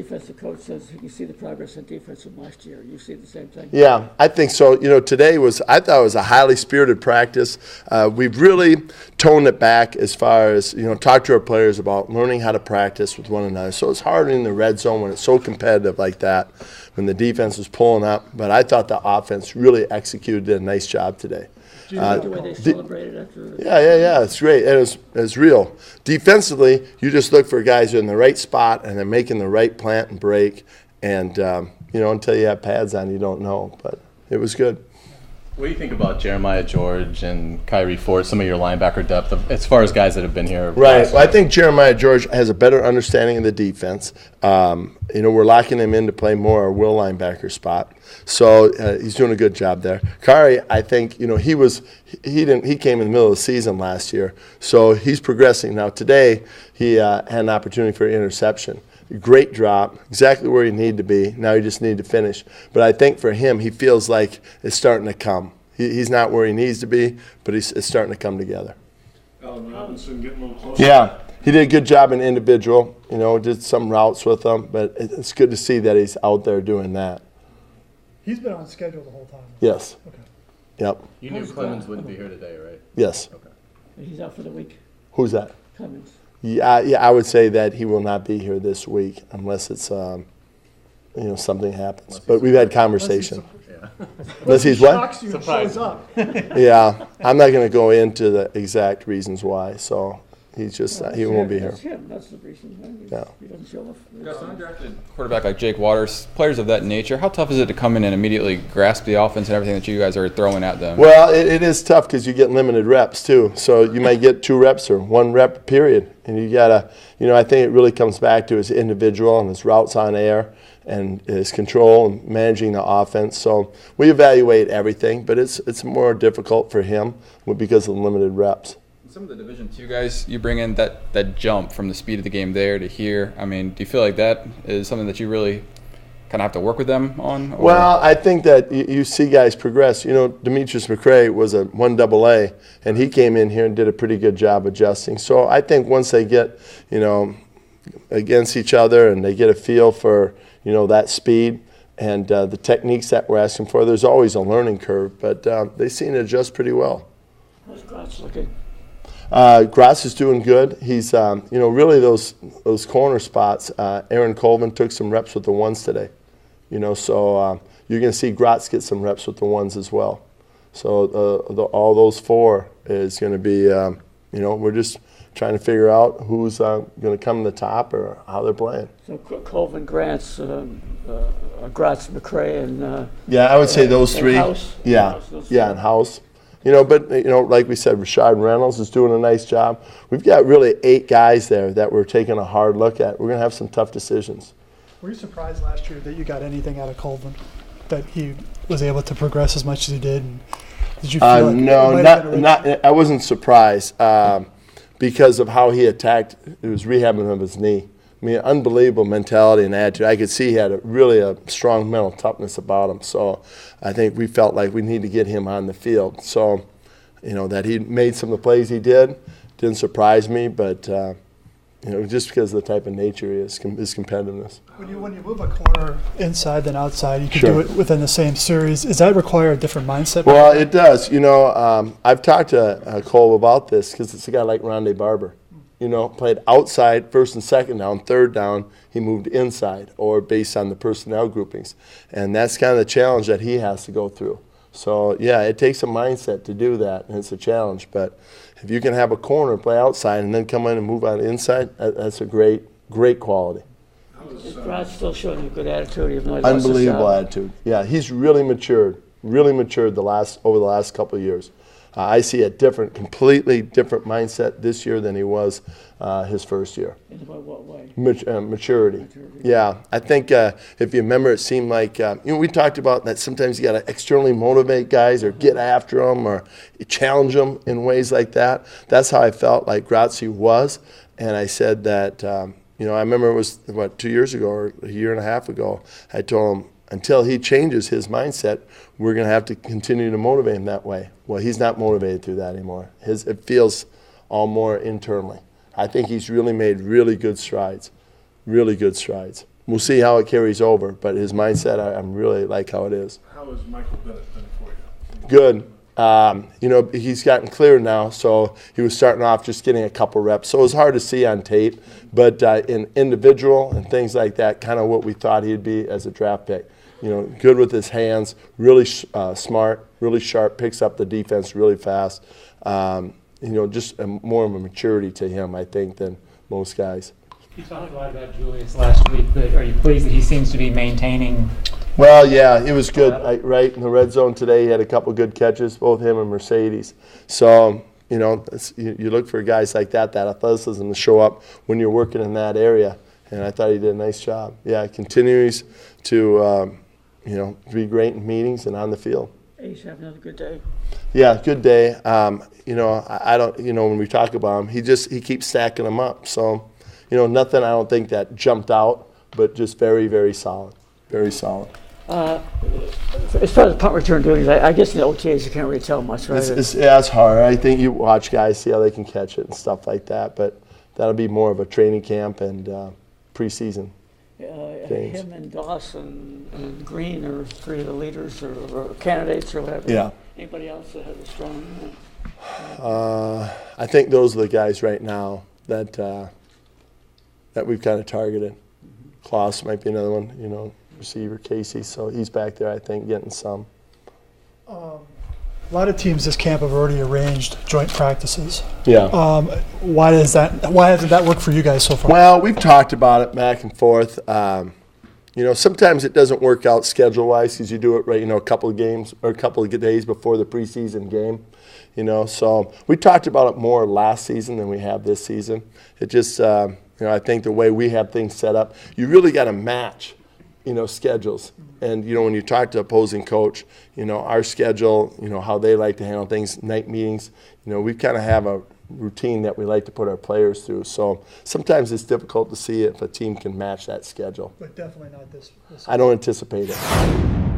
defensive coach says you see the progress in defense from last year. You see the same thing? Yeah, I think so. Today I thought it was a highly spirited practice. We've really toned it back as far as, talk to our players about learning how to practice with one another. So it's hard in the red zone when it's so competitive like that, when the defense was pulling up. But I thought the offense really executed a nice job today. Do you like the way they celebrated after? Yeah. It's great. It's real. Defensively, you just look for guys who are in the right spot and they're making the right plant and break. And, until you have pads on, you don't know. But it was good. What do you think about Jeremiah George and Kyrie Ford, some of your linebacker depth, as far as guys that have been here? Right. Well, I think Jeremiah George has a better understanding of the defense. We're locking him in to play more our will linebacker spot. So he's doing a good job there. Kyrie, I think, he came in the middle of the season last year, so he's progressing. Now today he had an opportunity for an interception. Great drop, exactly where you need to be. Now you just need to finish. But I think for him, he feels like it's starting to come. He's not where he needs to be, but it's starting to come together. Allen Robinson getting a little closer. Yeah, he did a good job in individual. Did some routes with him, but it's good to see that he's out there doing that. He's been on schedule the whole time. Yes. Okay. Yep. You knew Clemens wouldn't be here today, right? Yes. Okay. He's out for the week. Who's that? Clemens. Yeah, I would say that he will not be here this week unless it's, something happens. But we've had conversation. Unless he's what? Shocks you and shows up. Yeah, I'm not going to go into the exact reasons why. So he's just he won't be here. That's him. That's the reason. Yeah. He doesn't show up. Gus, undrafted quarterback like Jake Waters, players of that nature, how tough is it to come in and immediately grasp the offense and everything that you guys are throwing at them? Well, it is tough because you get limited reps too. So you might get 2 reps or 1 rep period, and you gotta, I think it really comes back to his individual and his routes on air and his control and managing the offense. So we evaluate everything, but it's more difficult for him because of the limited reps. Some of the Division II guys, you bring in that jump from the speed of the game there to here. I mean, do you feel like that is something that you really kind of have to work with them on? Or? Well, I think that you see guys progress. Demetrius McCray was a 1AA, and he came in here and did a pretty good job adjusting. So I think once they get, against each other and they get a feel for, that speed and the techniques that we're asking for, there's always a learning curve, but they seem to adjust pretty well. How's Gratz looking? Gratz is doing good. He's, really those corner spots. Aaron Colvin took some reps with the ones today. So you're going to see Gratz get some reps with the ones as well. So all those 4 is going to be, we're just trying to figure out who's going to come to the top or how they're playing. So Colvin, Gratz, McCray, and yeah, I would say those 3. House. Yeah, and House. But like we said, Rashard Reynolds is doing a nice job. We've got really 8 guys there that we're taking a hard look at. We're going to have some tough decisions. Were you surprised last year that you got anything out of Colvin, that he was able to progress as much as he did? And did you feel like no, not. I wasn't surprised because of how he attacked. It was rehabbing of his knee. I mean, unbelievable mentality and attitude. I could see he had really a strong mental toughness about him. So I think we felt like we need to get him on the field. So, that he made some of the plays he didn't surprise me, but, just because of the type of nature he is, his competitiveness. When you move a corner inside than outside, you can Sure. do it within the same series. Does that require a different mindset? Well, it does. I've talked to Cole about this because it's a guy like Rondé Barber. Played outside, first and second down, third down, he moved inside, or based on the personnel groupings. And that's kind of the challenge that he has to go through. So, yeah, it takes a mindset to do that, and it's a challenge. But if you can have a corner play outside and then come in and move on inside, that's a great quality. Is Gratz still showing a good attitude, even though he lost his Unbelievable job? attitude. Yeah, he's really matured over the last couple of years. I see a completely different mindset this year than he was his first year. In what way? Maturity. Yeah, I think if you remember, it seemed like we talked about that sometimes you got to externally motivate guys or get after them or challenge them in ways like that. That's how I felt like Gratzi was, and I said that. I remember it was 2 years ago or a year and a half ago. I told him, until he changes his mindset, we're going to have to continue to motivate him that way. Well, he's not motivated through that anymore. It feels all more internally. I think he's really made really good strides, we'll see how it carries over. But his mindset, I'm really like how it is. How has Michael Bennett been for you? Good. He's gotten clear now, so he was starting off just getting a couple reps. So it was hard to see on tape, but in individual and things like that, kind of what we thought he'd be as a draft pick. Good with his hands, really smart, really sharp, picks up the defense really fast. Just more of a maturity to him, I think, than most guys. You talked a lot about Julius last week, but are you pleased that he seems to be maintaining? Well, yeah, it was good. Right in the red zone today, he had a couple good catches, both him and Mercedes. So, you look for guys like that athleticism to show up when you're working in that area. And I thought he did a nice job. Yeah, continues to, be great in meetings and on the field. He's having another good day. Yeah, good day. I don't, when we talk about him, he keeps stacking them up. So, nothing I don't think that jumped out, but just very, very solid. Very solid. As far as punt return doing, I guess in the OTAs you can't really tell much, right? It's hard. I think you watch guys, see how they can catch it and stuff like that, but that'll be more of a training camp and preseason. Him and Dawson and Green are three of the leaders or candidates or whatever. Yeah. Anybody else that has a strong? I think those are the guys right now that we've kind of targeted. Klaus might be another one, receiver Casey, so he's back there, I think, getting some. A lot of teams this camp have already arranged joint practices. Yeah. Why hasn't that worked for you guys so far? Well, we've talked about it back and forth. Sometimes it doesn't work out schedule-wise because you do it right, a couple of games or a couple of days before the preseason game. So we talked about it more last season than we have this season. It just, I think the way we have things set up, you really got to match, schedules. And, when you talk to opposing coach, our schedule, how they like to handle things, night meetings, we kind of have a routine that we like to put our players through. So sometimes it's difficult to see if a team can match that schedule. But definitely not this. I don't anticipate it.